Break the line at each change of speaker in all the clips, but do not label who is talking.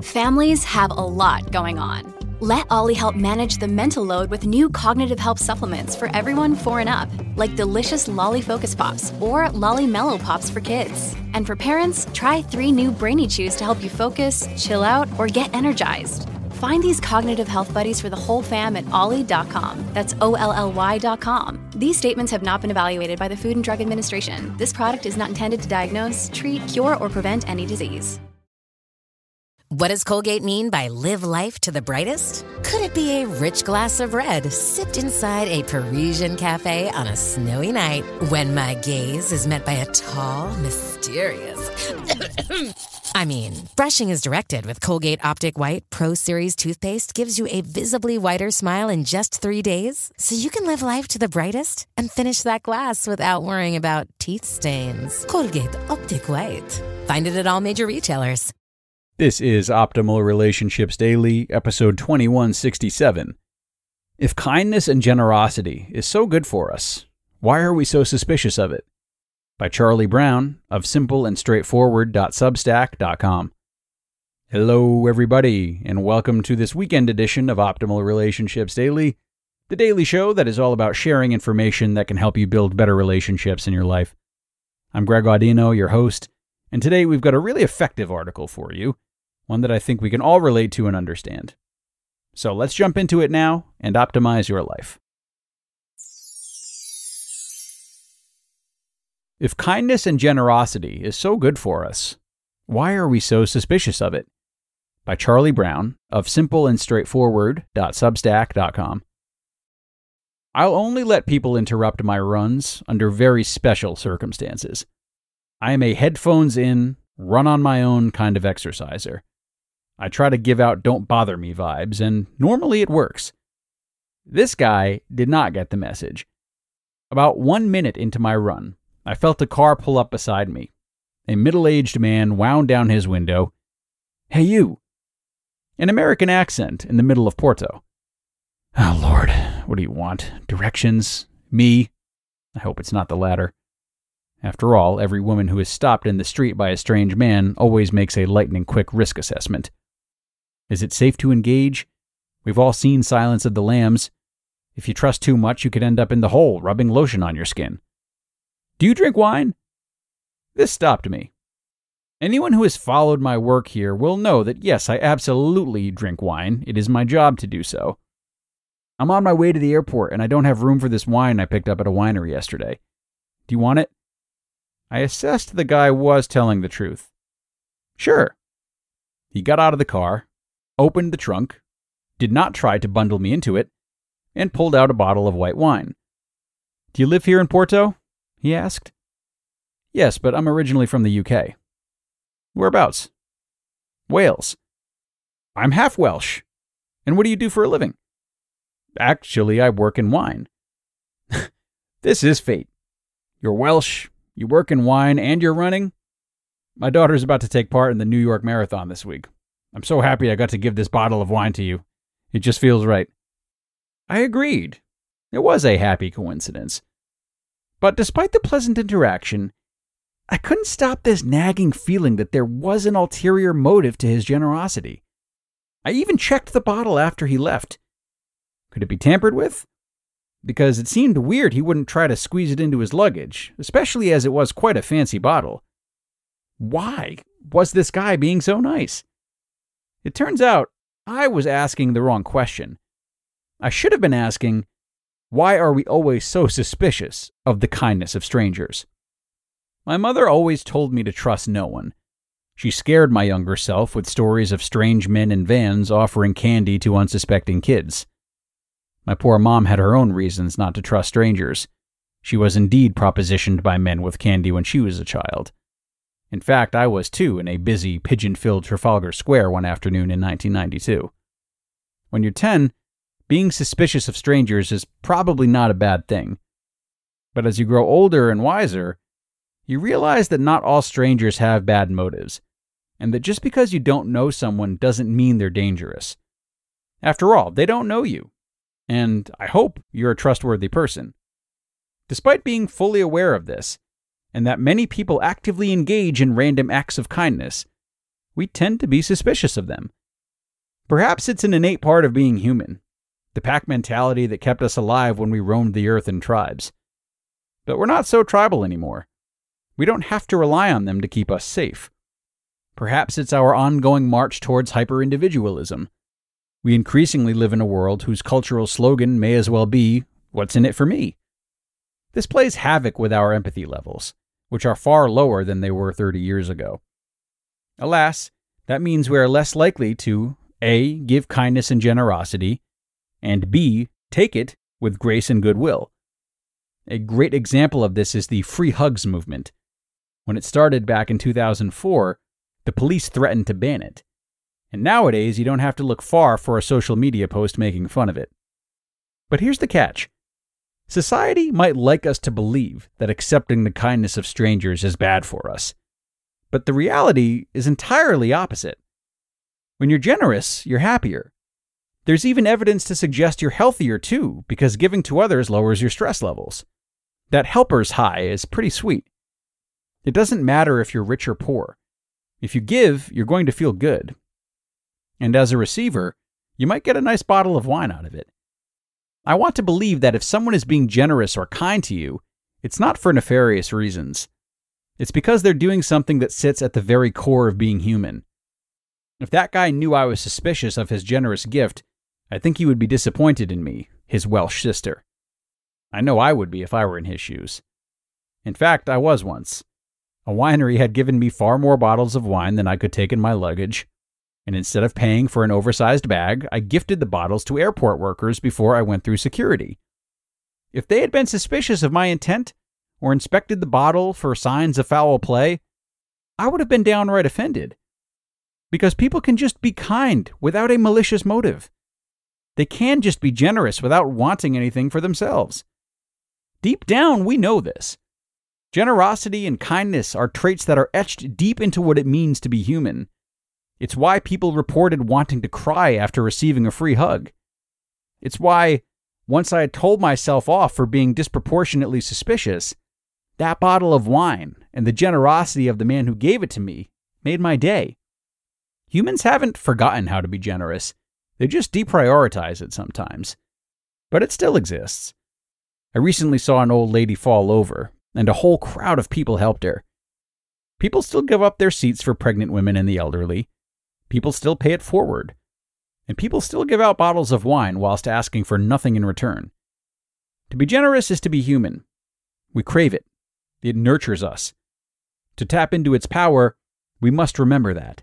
Families have a lot going on. Let Ollie help manage the mental load with new cognitive help supplements for everyone 4 and up, like delicious Lolly Focus Pops or Lolly Mellow Pops for kids. And for parents, try 3 new Brainy Chews to help you focus, chill out, or get energized. Find these cognitive health buddies for the whole fam at ollie.com. That's OLLY.com. These statements have not been evaluated by the Food and Drug Administration. This product is not intended to diagnose, treat, cure, or prevent any disease.
What does Colgate mean by live life to the brightest? Could it be a rich glass of red sipped inside a Parisian cafe on a snowy night when my gaze is met by a tall, mysterious... I mean, brushing is directed with Colgate Optic White Pro Series toothpaste gives you a visibly whiter smile in just 3 days, so you can live life to the brightest and finish that glass without worrying about teeth stains. Colgate Optic White. Find it at all major retailers.
This is Optimal Relationships Daily, episode 2167. If kindness and generosity is so good for us, why are we so suspicious of it? By Charlie Brown of simpleandstraightforward.substack.com. Hello, everybody, and welcome to this weekend edition of Optimal Relationships Daily, the daily show that is all about sharing information that can help you build better relationships in your life. I'm Greg Audino, your host, and today we've got a really effective article for you, one that I think we can all relate to and understand. So let's jump into it now and optimize your life. If kindness and generosity is so good for us, why are we so suspicious of it? By Charlie Brown of simpleandstraightforward.substack.com. I'll only let people interrupt my runs under very special circumstances. I am a headphones in, run on my own kind of exerciser. I try to give out don't bother me vibes, and normally it works. This guy did not get the message. About 1 minute into my run, I felt a car pull up beside me. A middle-aged man wound down his window. "Hey, you!" An American accent in the middle of Porto. Oh, Lord, what do you want? Directions? Me? I hope it's not the latter. After all, every woman who is stopped in the street by a strange man always makes a lightning-quick risk assessment. Is it safe to engage? We've all seen Silence of the Lambs. If you trust too much, you could end up in the hole, rubbing lotion on your skin. Do you drink wine? This stopped me. Anyone who has followed my work here will know that yes, I absolutely drink wine. It is my job to do so. I'm on my way to the airport, and I don't have room for this wine I picked up at a winery yesterday. Do you want it? I assessed the guy was telling the truth. Sure. He got out of the car, opened the trunk, did not try to bundle me into it, and pulled out a bottle of white wine. Do you live here in Porto? He asked. Yes, but I'm originally from the UK. Whereabouts? Wales. I'm half Welsh. And what do you do for a living? Actually, I work in wine. This is fate. You're Welsh, you work in wine, and you're running? My daughter's about to take part in the New York Marathon this week. I'm so happy I got to give this bottle of wine to you. It just feels right. I agreed. It was a happy coincidence. But despite the pleasant interaction, I couldn't stop this nagging feeling that there was an ulterior motive to his generosity. I even checked the bottle after he left. Could it be tampered with? Because it seemed weird he wouldn't try to squeeze it into his luggage, especially as it was quite a fancy bottle. Why was this guy being so nice? It turns out I was asking the wrong question. I should have been asking, why are we always so suspicious of the kindness of strangers? My mother always told me to trust no one. She scared my younger self with stories of strange men in vans offering candy to unsuspecting kids. My poor mom had her own reasons not to trust strangers. She was indeed propositioned by men with candy when she was a child. In fact, I was too in a busy, pigeon-filled Trafalgar Square one afternoon in 1992. When you're 10, being suspicious of strangers is probably not a bad thing. But as you grow older and wiser, you realize that not all strangers have bad motives, and that just because you don't know someone doesn't mean they're dangerous. After all, they don't know you, and I hope you're a trustworthy person. Despite being fully aware of this, and that many people actively engage in random acts of kindness, we tend to be suspicious of them. Perhaps it's an innate part of being human, the pack mentality that kept us alive when we roamed the earth in tribes. But we're not so tribal anymore. We don't have to rely on them to keep us safe. Perhaps it's our ongoing march towards hyper-individualism. We increasingly live in a world whose cultural slogan may as well be, "What's in it for me?" This plays havoc with our empathy levels, which are far lower than they were 30 years ago. Alas, that means we are less likely to A. give kindness and generosity, and B. take it with grace and goodwill. A great example of this is the free hugs movement. When it started back in 2004, the police threatened to ban it. And nowadays, you don't have to look far for a social media post making fun of it. But here's the catch. Society might like us to believe that accepting the kindness of strangers is bad for us. But the reality is entirely opposite. When you're generous, you're happier. There's even evidence to suggest you're healthier too, because giving to others lowers your stress levels. That helper's high is pretty sweet. It doesn't matter if you're rich or poor. If you give, you're going to feel good. And as a receiver, you might get a nice bottle of wine out of it. I want to believe that if someone is being generous or kind to you, it's not for nefarious reasons. It's because they're doing something that sits at the very core of being human. If that guy knew I was suspicious of his generous gift, I think he would be disappointed in me, his Welsh sister. I know I would be if I were in his shoes. In fact, I was once. A winery had given me far more bottles of wine than I could take in my luggage, and instead of paying for an oversized bag, I gifted the bottles to airport workers before I went through security. If they had been suspicious of my intent, or inspected the bottle for signs of foul play, I would have been downright offended. Because people can just be kind without a malicious motive. They can just be generous without wanting anything for themselves. Deep down, we know this. Generosity and kindness are traits that are etched deep into what it means to be human. It's why people reported wanting to cry after receiving a free hug. It's why, once I had told myself off for being disproportionately suspicious, that bottle of wine and the generosity of the man who gave it to me made my day. Humans haven't forgotten how to be generous. They just deprioritize it sometimes. But it still exists. I recently saw an old lady fall over, and a whole crowd of people helped her. People still give up their seats for pregnant women and the elderly. People still pay it forward. And people still give out bottles of wine whilst asking for nothing in return. To be generous is to be human. We crave it. It nurtures us. To tap into its power, we must remember that.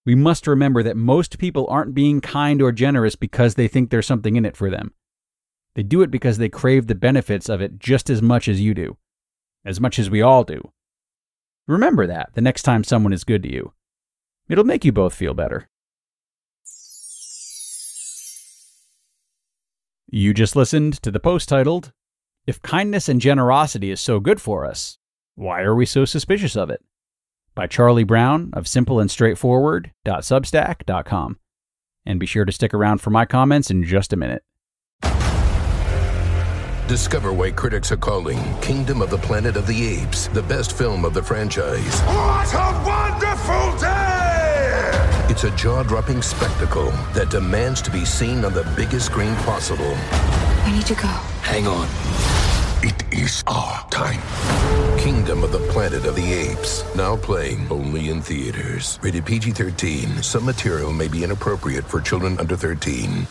We must remember that most people aren't being kind or generous because they think there's something in it for them. They do it because they crave the benefits of it just as much as you do. As much as we all do. Remember that the next time someone is good to you. It'll make you both feel better. You just listened to the post titled, "If Kindness and Generosity is so good for us, why are we so suspicious of it?" by Charlie Brown of simpleandstraightforward.substack.com. And be sure to stick around for my comments in just a minute.
Discover why critics are calling Kingdom of the Planet of the Apes the best film of the franchise.
What a wonderful day!
It's a jaw-dropping spectacle that demands to be seen on the biggest screen possible.
I need to go.
Hang on.
It is our time.
Kingdom of the Planet of the Apes. Now playing only in theaters. Rated PG-13. Some material may be inappropriate for children under 13.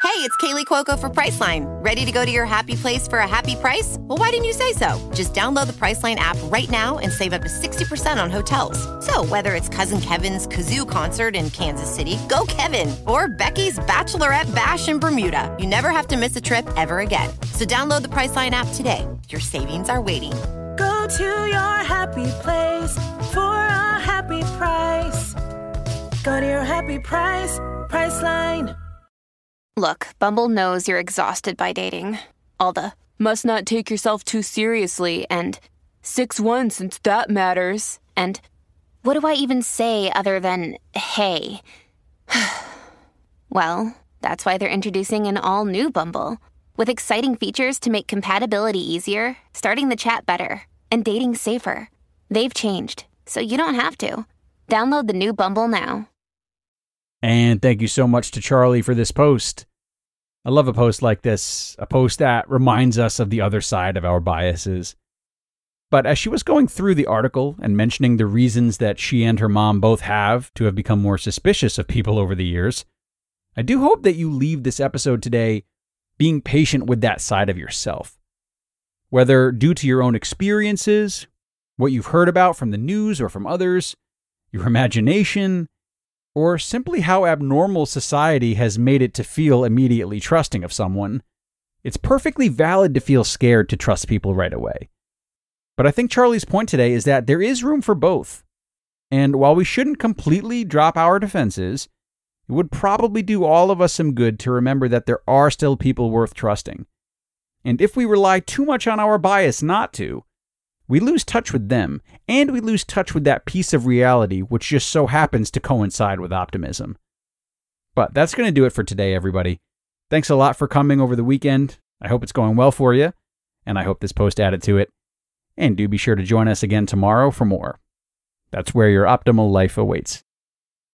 Hey, it's Kaylee Cuoco for Priceline. Ready to go to your happy place for a happy price? Well, why didn't you say so? Just download the Priceline app right now and save up to 60% on hotels. So whether it's Cousin Kevin's Kazoo Concert in Kansas City, go Kevin, or Becky's Bachelorette Bash in Bermuda, you never have to miss a trip ever again. So download the Priceline app today. Your savings are waiting.
Go to your happy place for a happy price. Go to your happy price, Priceline.
Look, Bumble knows you're exhausted by dating. All the, must not take yourself too seriously, and 6'1" since that matters. And what do I even say other than, hey? Well, that's why they're introducing an all-new Bumble, with exciting features to make compatibility easier, starting the chat better, and dating safer. They've changed, so you don't have to. Download the new Bumble now.
And thank you so much to Charlie for this post. I love a post like this, a post that reminds us of the other side of our biases. But as she was going through the article and mentioning the reasons that she and her mom both have to have become more suspicious of people over the years, I do hope that you leave this episode today being patient with that side of yourself. Whether due to your own experiences, what you've heard about from the news or from others, your imagination, or simply how abnormal society has made it to feel immediately trusting of someone, it's perfectly valid to feel scared to trust people right away. But I think Charlie's point today is that there is room for both. And while we shouldn't completely drop our defenses, it would probably do all of us some good to remember that there are still people worth trusting. And if we rely too much on our bias not to, we lose touch with them, and we lose touch with that piece of reality which just so happens to coincide with optimism. But that's going to do it for today, everybody. Thanks a lot for coming over the weekend. I hope it's going well for you, and I hope this post added to it. And do be sure to join us again tomorrow for more. That's where your optimal life awaits.